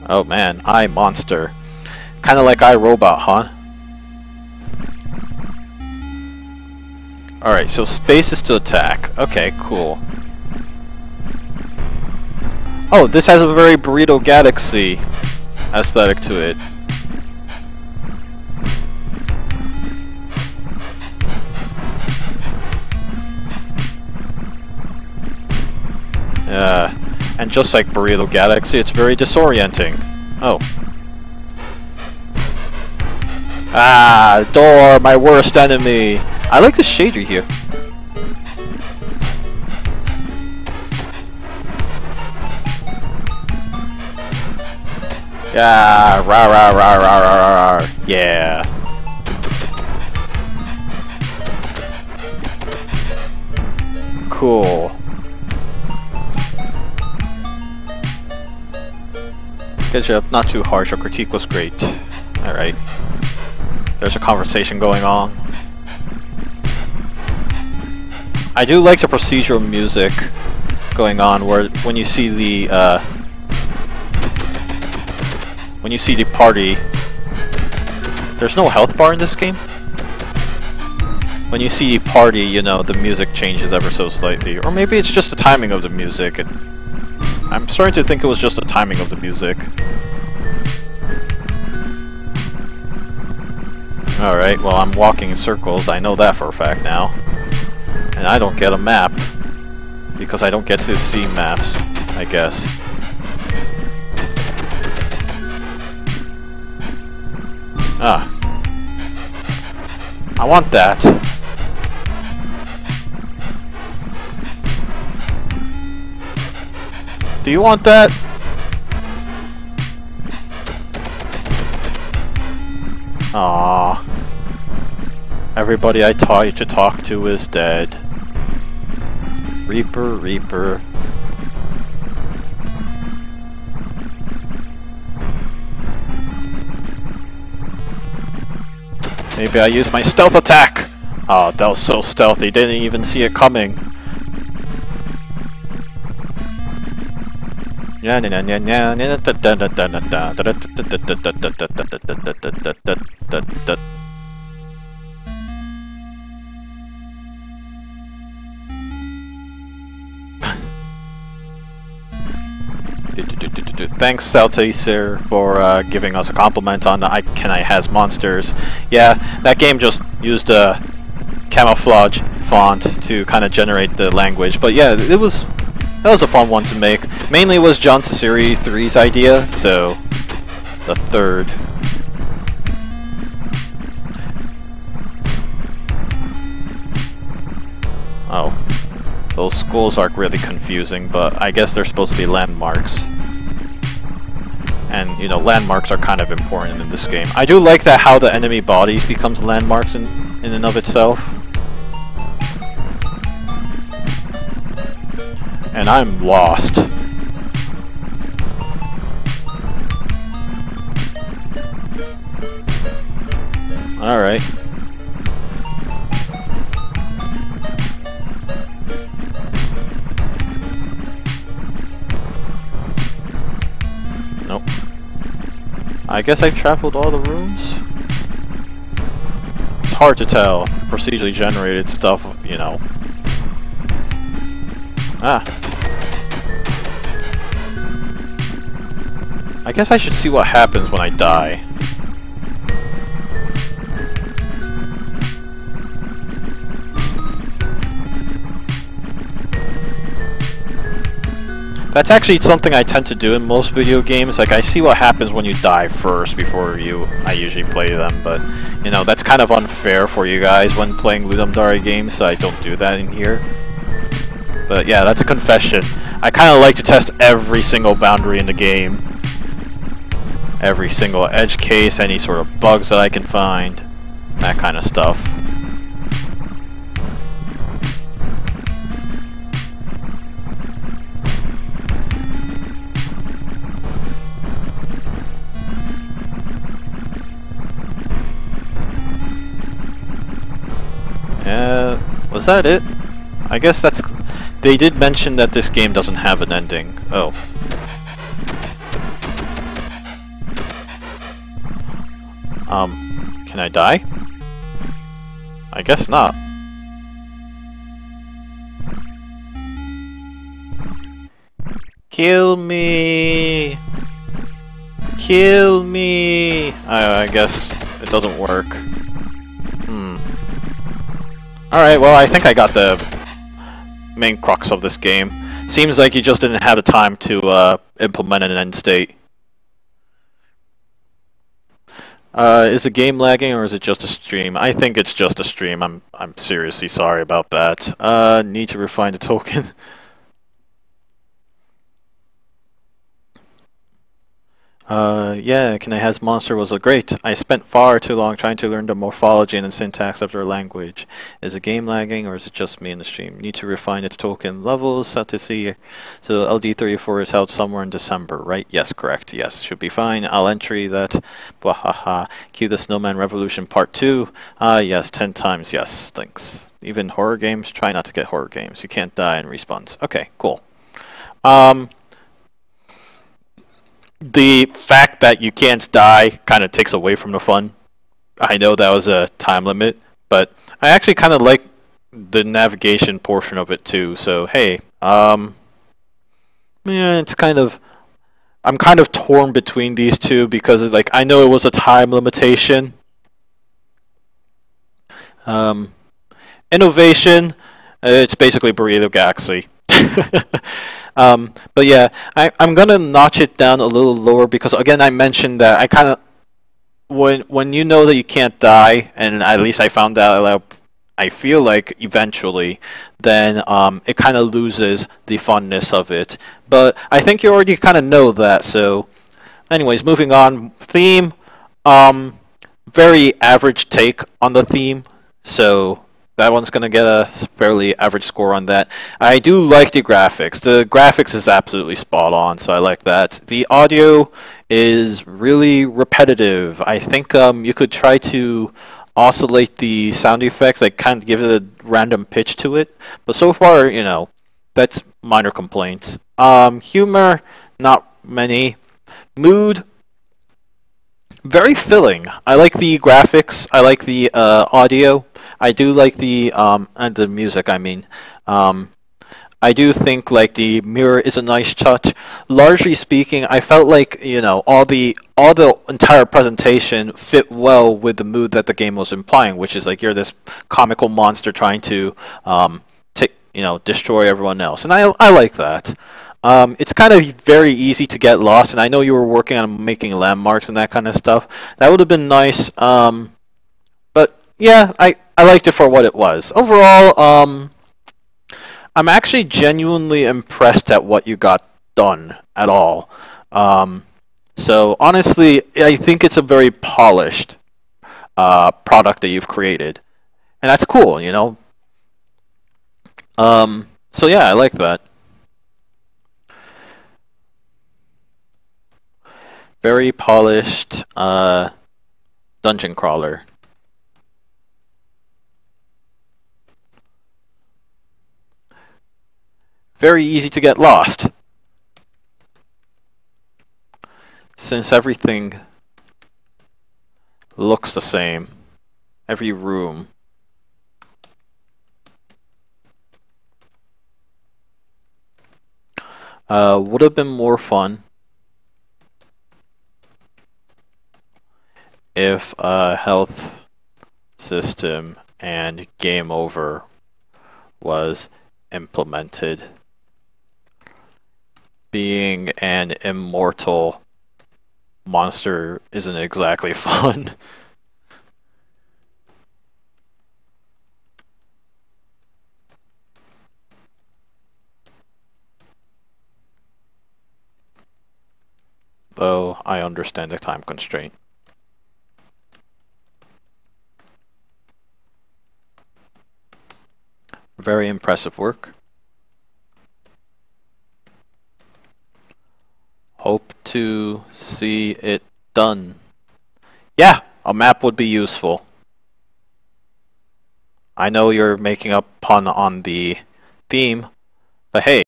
Oh man, iMonster. Kinda like iRobot, huh? Alright, so space is to attack. Okay, cool. Oh, this has a very Burrito Galaxy aesthetic to it. And just like Burrito Galaxy, it's very disorienting. Oh. Ah, door, my worst enemy. I like the shader here. Yeah, rah rah rah rah rah rah. Yeah. Cool. Good job, not too harsh. Your critique was great. Alright. There's a conversation going on. I do like the procedural music going on where when you see the party, there's no health bar in this game. When you see the party, you know, the music changes ever so slightly. Or maybe it's just the timing of the music. I'm starting to think it was just the timing of the music. Alright, well I'm walking in circles, I know that for a fact now. And I don't get a map. Because I don't get to see maps, I guess. Ah. I want that. Do you want that? Aww. Everybody I taught you to talk to is dead. Reaper, Reaper. Maybe I use my stealth attack! Oh, that was so stealthy, didn't even see it coming. Thanks, Saltacer, for giving us a compliment on the Can I Has Monsters. Yeah, that game just used a camouflage font to kind of generate the language, but yeah, that was a fun one to make. Mainly it was John Series 3's idea, so the third. Oh, those skulls are really confusing, but I guess they're supposed to be landmarks. And, you know, landmarks are kind of important in this game. I do like that how the enemy bodies becomes landmarks in and of itself. And I'm lost. Alright. Nope. I guess I've traveled all the rooms? It's hard to tell. Procedurally generated stuff, you know. Ah. I guess I should see what happens when I die. That's actually something I tend to do in most video games. Like, I see what happens when you die first before I usually play them, but, you know, that's kind of unfair for you guys when playing Ludum Dare games, so I don't do that in here. But yeah, that's a confession. I kind of like to test every single boundary in the game. Every single edge case, any sort of bugs that I can find. That kind of stuff. Was that it? I guess that's... They did mention that this game doesn't have an ending. Oh. Can I die? I guess not. Kill me! Kill me! I guess it doesn't work. Alright, well, I think I got the main crux of this game. Seems like you just didn't have the time to implement an end state. Is the game lagging or is it just a stream? I think it's just a stream. I'm seriously sorry about that. Need to refine the token. Yeah, Can I Has Monster was great. I spent far too long trying to learn the morphology and the syntax of their language. Is the game lagging or is it just me in the stream? Need to refine its token levels, set to see. So LD34 is held somewhere in December, right? Yes, correct. Yes, should be fine. I'll entry that. Wahaha. Cue the Snowman Revolution Part 2. Yes, 10 times. Yes, thanks. Even horror games? Try not to get horror games. You can't die in response. Okay, cool. The fact that you can't die kind of takes away from the fun. I know that was a time limit, but I actually kind of like the navigation portion of it too. So hey, yeah, it's kind of, I'm kind of torn between these two because like I know it was a time limitation. Innovation, it's basically Burrito Galaxy. But yeah, I'm gonna notch it down a little lower because again I mentioned that I kind of when you know that you can't die, and at least I found out I feel like eventually, then it kind of loses the funness of it. But I think you already kind of know that. So, anyways, moving on. Theme, very average take on the theme. So that one's going to get a fairly average score on that. I do like the graphics. The graphics is absolutely spot on, so I like that. The audio is really repetitive. I think you could try to oscillate the sound effects, like kind of give it a random pitch to it. But so far, you know, that's minor complaints. Humor, not many. Mood, very filling. I like the graphics. I like the audio. I do like the and the music. I mean, I do think like the mirror is a nice touch. Largely speaking, I felt like all the entire presentation fit well with the mood that the game was implying, which is like you're this comical monster trying to destroy everyone else, and I like that. It's kind of very easy to get lost, and I know you were working on making landmarks and that kind of stuff. That would have been nice. But yeah, I liked it for what it was. Overall, I'm actually genuinely impressed at what you got done at all. So honestly, I think it's a very polished product that you've created, and that's cool, So yeah, I like that. Very polished dungeon crawler. Very easy to get lost, since everything looks the same. Every room. Would have been more fun if a health system and game over was implemented. Being an immortal monster isn't exactly fun. Though I understand the time constraint. Very impressive work. Hope to see it done. Yeah, a map would be useful. I know you're making a pun on the theme, but hey,